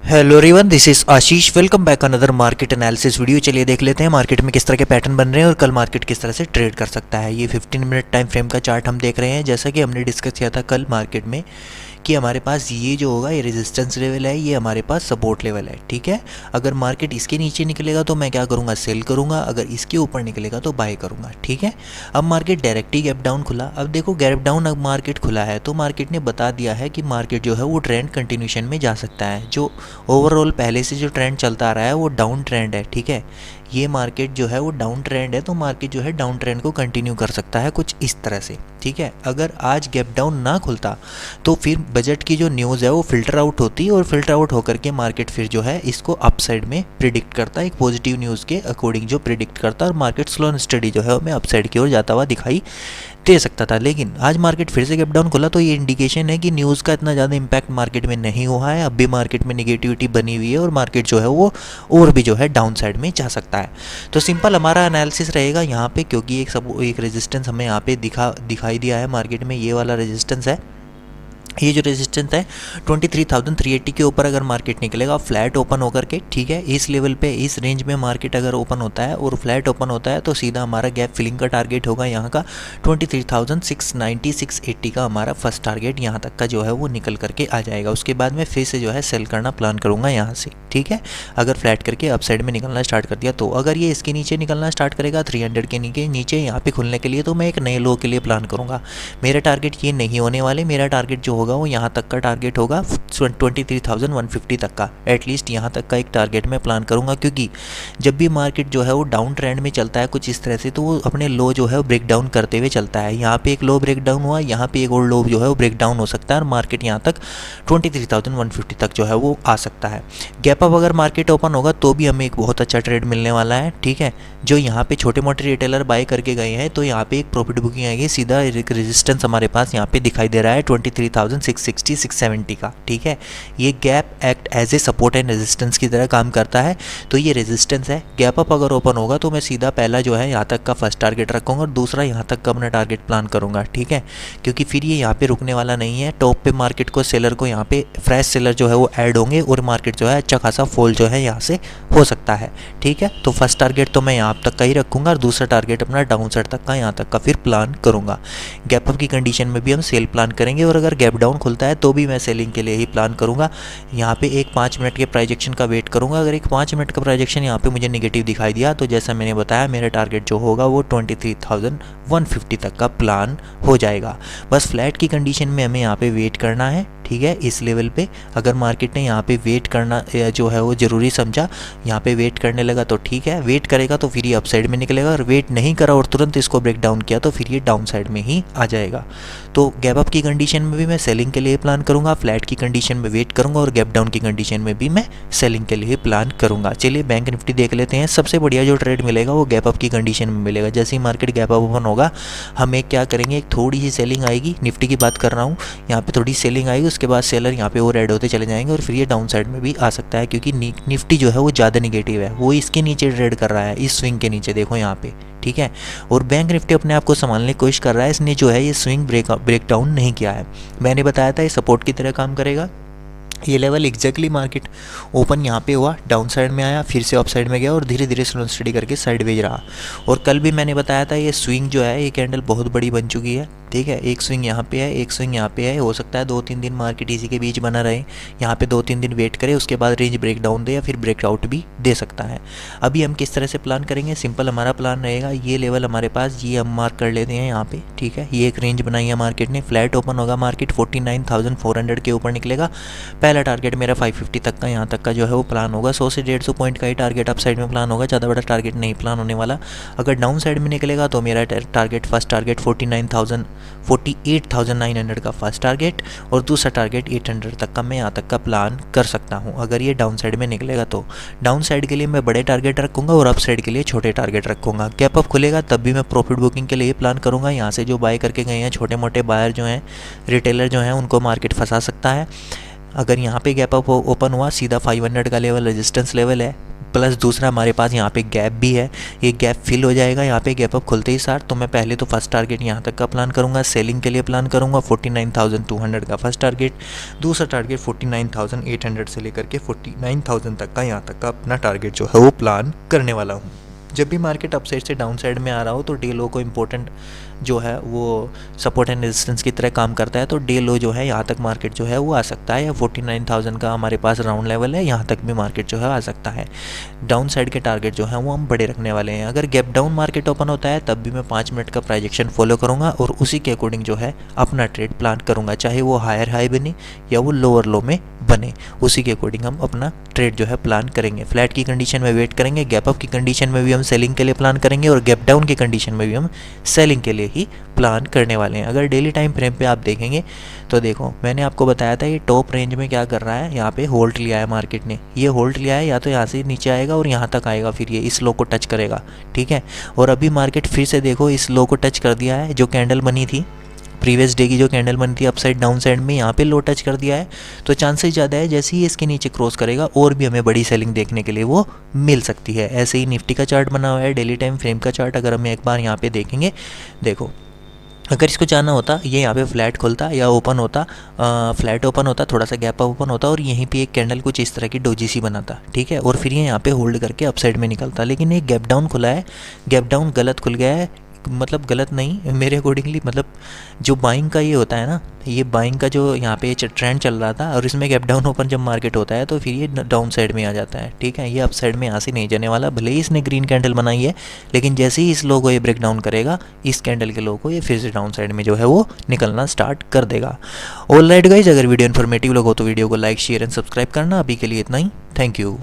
Hello everyone, this is Ashish. Welcome back another market analysis video. चलिए देख लेते हैं मार्केट में किस तरह के पैटर्न बन रहे हैं और कल मार्केट किस तरह से ट्रेड कर सकता है। ये 15 मिनट टाइम फ्रेम का चार्ट हम देख रहे हैं। जैसा कि हमने डिस्कस किया था कल मार्केट में कि हमारे पास ये जो होगा ये रेजिस्टेंस लेवल है, ये हमारे पास सपोर्ट लेवल है। ठीक है, अगर मार्केट इसके नीचे निकलेगा तो मैं क्या करूँगा, सेल करूँगा। अगर इसके ऊपर निकलेगा तो बाय करूँगा। ठीक है, अब मार्केट डायरेक्ट ही गैप डाउन खुला। अब देखो गैप डाउन अब मार्केट खुला है तो मार्केट ने बता दिया है कि मार्केट जो है वो ट्रेंड कंटिन्यूशन में जा सकता है। जो ओवरऑल पहले से जो ट्रेंड चलता आ रहा है वो डाउन ट्रेंड है। ठीक है, ये मार्केट जो है वो डाउन ट्रेंड है तो मार्केट जो है डाउन ट्रेंड को कंटिन्यू कर सकता है कुछ इस तरह से। ठीक है, अगर आज गैप डाउन ना खुलता तो फिर बजट की जो न्यूज़ है वो फिल्टर आउट होती और फिल्टर आउट होकर के मार्केट फिर जो है इसको अपसाइड में प्रिडिक्ट करता, एक पॉजिटिव न्यूज़ के अकॉर्डिंग जो प्रिडिक्ट करता, और मार्केट स्लो एंड स्टडी जो है हमें अपसाइड की ओर जाता हुआ दिखाई दे सकता था। लेकिन आज मार्केट फिर से गैप डाउन खुला तो ये इंडिकेशन है कि न्यूज़ का इतना ज़्यादा इम्पैक्ट मार्केट में नहीं हुआ है। अब भी मार्केट में निगेटिविटी बनी हुई है और मार्केट जो है वो और भी जो है डाउन साइड में जा सकता है। तो सिंपल हमारा एनालिसिस रहेगा यहाँ पे, क्योंकि एक रेजिस्टेंस हमें यहाँ पे दिखाई दिया है मार्केट में, ये वाला रेजिस्टेंस है। ये जो रेजिस्टेंस है 23,380 के ऊपर अगर मार्केट निकलेगा फ्लैट ओपन होकर के, ठीक है, इस लेवल पे इस रेंज में मार्केट अगर ओपन होता है और फ्लैट ओपन होता है तो सीधा हमारा गैप फिलिंग का टारगेट होगा यहाँ का 23,690 680 का हमारा फर्स्ट टारगेट यहाँ तक का जो है वो निकल करके आ जाएगा। उसके बाद में फिर से जो है सेल करना प्लान करूँगा यहाँ से। ठीक है, अगर फ्लैट करके अपसाइड में निकलना स्टार्ट कर दिया तो अगर ये इसके नीचे निकलना स्टार्ट करेगा 300 के नीचे यहाँ पे खुलने के लिए तो मैं एक नए लो के लिए प्लान करूँगा। मेरा टारगेट ये नहीं होने वाले, मेरा टारगेट जो होगा वो यहाँ तक का टारगेट होगा 23,150 तक का। एटलीस्ट यहाँ तक का एक टारगेट मैं प्लान करूँगा, क्योंकि जब भी मार्केट जो है वो डाउन ट्रेंड में चलता है कुछ इस तरह से तो वो अपने लो जो है वो ब्रेक डाउन करते हुए चलता है। यहाँ पे एक लो ब्रेक डाउन हुआ, यहाँ पे एक और लो जो है वो ब्रेक डाउन हो सकता है और मार्केट यहाँ तक 23,150 तक जो है वो आ सकता है। गैप अप अगर मार्केट ओपन होगा तो भी हमें एक बहुत अच्छा ट्रेड मिलने वाला है। ठीक है, जो यहाँ पे छोटे मोटे रिटेलर बाय करके गए हैं तो यहाँ पे एक प्रॉफिट बुकिंग आएगी, सीधा एक रेजिस्टेंस हमारे पास यहाँ पे दिखाई दे रहा है 23,660 670 का। ठीक है, ये gap act as a support and resistance की तरह काम करता है। तो ये रेजिस्टेंस है, गैप अप अगर ओपन होगा तो मैं सीधा पहला जो है यहाँ तक का फर्स्ट टारगेट रखूँगा और दूसरा यहाँ तक का अपना टारगेट प्लान करूँगा। ठीक है, क्योंकि फिर ये यहाँ पे रुकने वाला नहीं है। टॉप पे मार्केट को सेलर को यहाँ पे फ्रेश सेलर जो है वो ऐड होंगे और मार्केट जो है अच्छा खासा फॉल जो है यहाँ से हो सकता है। ठीक है, तो फर्स्ट टारगेट तो मैं यहाँ तक का ही रखूँगा और दूसरा टारगेट अपना डाउन साइड तक का यहाँ तक का फिर प्लान करूँगा। गैप अप की कंडीशन में भी हम सेल प्लान करेंगे और अगर गैप डाउन खुलता है तो भी मैं सेलिंग के लिए ही प्लान करूंगा। यहाँ पे एक 5 मिनट के प्राइजेक्शन का वेट करूंगा। अगर एक 5 मिनट का प्राइजेक्शन यहाँ पे मुझे नेगेटिव दिखाई दिया तो जैसा मैंने बताया मेरा टारगेट जो होगा वो 23,150 तक का प्लान हो जाएगा। बस फ्लैट की कंडीशन में हमें यहाँ पे वेट करना है। ठीक है, इस लेवल पे अगर मार्केट ने यहाँ पे वेट करना जो है वो ज़रूरी समझा, यहाँ पे वेट करने लगा तो ठीक है, वेट करेगा तो फिर ये अपसाइड में निकलेगा। और वेट नहीं करा और तुरंत इसको ब्रेक डाउन किया तो फिर ये डाउन साइड में ही आ जाएगा। तो गैप अप की कंडीशन में भी मैं सेलिंग के लिए प्लान करूँगा, फ्लैट की कंडीशन में वेट करूँगा और गैप डाउन की कंडीशन में भी मैं सेलिंग के लिए प्लान करूँगा। चलिए बैंक निफ्टी देख लेते हैं। सबसे बढ़िया जो ट्रेड मिलेगा वो गैप अप की कंडीशन में मिलेगा। जैसे ही मार्केट गैप अप ओपन होगा हमें क्या करेंगे, एक थोड़ी सी सेलिंग आएगी, निफ्टी की बात कर रहा हूँ, यहाँ पे थोड़ी सेलिंग आएगी, उसके बाद सेलर यहाँ पे और ऐड होते चले जाएंगे और फिर ये डाउन साइड में भी आ सकता है, क्योंकि निफ्टी जो है वो ज़्यादा निगेटिव है, वो इसके नीचे ट्रेड कर रहा है, इस स्विंग के नीचे देखो यहाँ पे। ठीक है, और बैंक निफ्टी अपने आप को संभालने की कोशिश कर रहा है, इसने जो है ये स्विंग ब्रेक डाउन नहीं किया है। मैंने बताया था ये सपोर्ट की तरह काम करेगा। ये लेवल एग्जैक्टली मार्केट ओपन यहाँ पे हुआ, डाउन साइड में आया, फिर से अप साइड में गया और धीरे धीरे स्लो स्टडी करके साइडवेज रहा। और कल भी मैंने बताया था ये स्विंग जो है ये कैंडल बहुत बड़ी बन चुकी है। ठीक है, एक स्विंग यहाँ पे है, एक स्विंग यहाँ पे है, हो सकता है 2-3 दिन मार्केट इसी के बीच बना रहे, यहाँ पे 2-3 दिन वेट करे, उसके बाद रेंज ब्रेक डाउन दे या फिर ब्रेकआउट भी दे सकता है। अभी हम किस तरह से प्लान करेंगे, सिंपल हमारा प्लान रहेगा, ये लेवल हमारे पास ये हम मार्क कर लेते हैं यहाँ पे। ठीक है, ये एक रेंज बनाई है मार्केट ने, फ्लैट ओपन होगा मार्केट 49,400 के ऊपर निकलेगा। पहला टारगेट मेरा 550 तक का यहाँ तक का जो है वो प्लान होगा। 100 से 150 पॉइंट का ही टारगेट अप साइड में प्लान होगा, ज़्यादा बड़ा टारगेट नहीं प्लान होने वाला। अगर डाउन साइड में निकलेगा तो मेरा टारगेट फर्स्ट टारगेट 48,900 का फर्स्ट टारगेट और दूसरा टारगेट 800 तक का मैं यहाँ तक का प्लान कर सकता हूँ अगर ये डाउन साइड में निकलेगा तो। डाउन साइड के लिए मैं बड़े टारगेट रखूँगा और अप साइड के लिए छोटे टारगेट रखूँगा। गैप अप खुलेगा तब भी मैं प्रॉफिट बुकिंग के लिए प्लान करूँगा। यहाँ से जो बाय करके गए हैं छोटे मोटे बायर जो हैं, रिटेलर जो हैं, उनको मार्केट फंसा सकता है। अगर यहाँ पे गैप अप ओपन हुआ सीधा 500 का लेवल रेजिस्टेंस लेवल है, प्लस दूसरा हमारे पास यहाँ पे गैप भी है, ये गैप फिल हो जाएगा यहाँ पे गैप अप खुलते ही सार। तो मैं पहले तो फर्स्ट टारगेट यहाँ तक का प्लान करूँगा, सेलिंग के लिए प्लान करूँगा 49,200 का फर्स्ट टारगेट। दूसरा टारगेट 49,800 से लेकर के 49,000 तक का यहाँ तक का अपना टारगेट जो है वो प्लान करने वाला हूँ। जब भी मार्केट अपसाइड से डाउन साइड में आ रहा हो तो डे लो को इम्पोर्टेंट जो है वो सपोर्ट एंड रेजिस्टेंस की तरह काम करता है। तो डे लो जो है यहाँ तक मार्केट जो है वो आ सकता है, या 49,000 का हमारे पास राउंड लेवल है, यहाँ तक भी मार्केट जो है आ सकता है। डाउन साइड के टारगेट जो है वो हम बड़े रखने वाले हैं। अगर गैप डाउन मार्केट ओपन होता है तब भी मैं 5 मिनट का प्राइजेक्शन फॉलो करूँगा और उसी के अकॉर्डिंग जो है अपना ट्रेड प्लान करूँगा, चाहे वो हायर हाई बने या वो लोअर लो में बने, उसी के अकॉर्डिंग हम अपना ट्रेड जो है प्लान करेंगे। फ्लैट की कंडीशन में वेट करेंगे, गैप अप की कंडीशन में भी हम सेलिंग के लिए प्लान करेंगे और गैप डाउन की कंडीशन में भी हम सेलिंग के लिए ही प्लान करने वाले हैं। अगर डेली टाइम फ्रेम पे आप देखेंगे तो देखो मैंने आपको बताया था ये टॉप रेंज में क्या कर रहा है, यहाँ पे होल्ड लिया है मार्केट ने, ये होल्ड लिया है, या तो यहाँ से नीचे आएगा और यहाँ तक आएगा, फिर ये इस लो को टच करेगा, ठीक है। और अभी मार्केट फिर से देखो इस लो को टच कर दिया है, जो कैंडल बनी थी प्रीवियस डे की जो कैंडल बनी थी अपसाइड डाउन साइड में, यहाँ पे लो टच कर दिया है। तो चांसेस ज़्यादा है जैसे ही इसके नीचे क्रॉस करेगा और भी हमें बड़ी सेलिंग देखने के लिए वो मिल सकती है। ऐसे ही निफ्टी का चार्ट बना हुआ है, डेली टाइम फ्रेम का चार्ट अगर हम एक बार यहाँ पे देखेंगे, देखो अगर इसको जाना होता ये यहाँ पे फ्लैट खुलता या ओपन होता, फ्लैट ओपन होता, थोड़ा सा गैप ओपन होता और यहीं पे एक कैंडल कुछ इस तरह की डोजी सी बनाता, ठीक है, और फिर ये यहाँ पे होल्ड करके अपसाइड में निकलता। लेकिन ये गैप डाउन खुला है, गैप डाउन गलत खुल गया है, मतलब गलत नहीं मेरे अकॉर्डिंगली, मतलब जो बाइंग का ये होता है ना, ये बाइंग का जो यहाँ पे ट्रेंड चल रहा था और इसमें गैप डाउन ओपन जब मार्केट होता है तो फिर ये डाउन साइड में आ जाता है, ठीक है। ये अप साइड में यहाँ से नहीं जाने वाला, भले ही इसने ग्रीन कैंडल बनाई है, लेकिन जैसे ही इस लो को ये ब्रेक डाउन करेगा, इस कैंडल के लो को ये फिर से डाउन साइड में जो है वो निकलना स्टार्ट कर देगा। ऑलराइट गाइज, अगर वीडियो इन्फॉर्मेटिव लगा हो तो वीडियो को लाइक शेयर एंड सब्सक्राइब करना। अभी के लिए इतना ही, थैंक यू।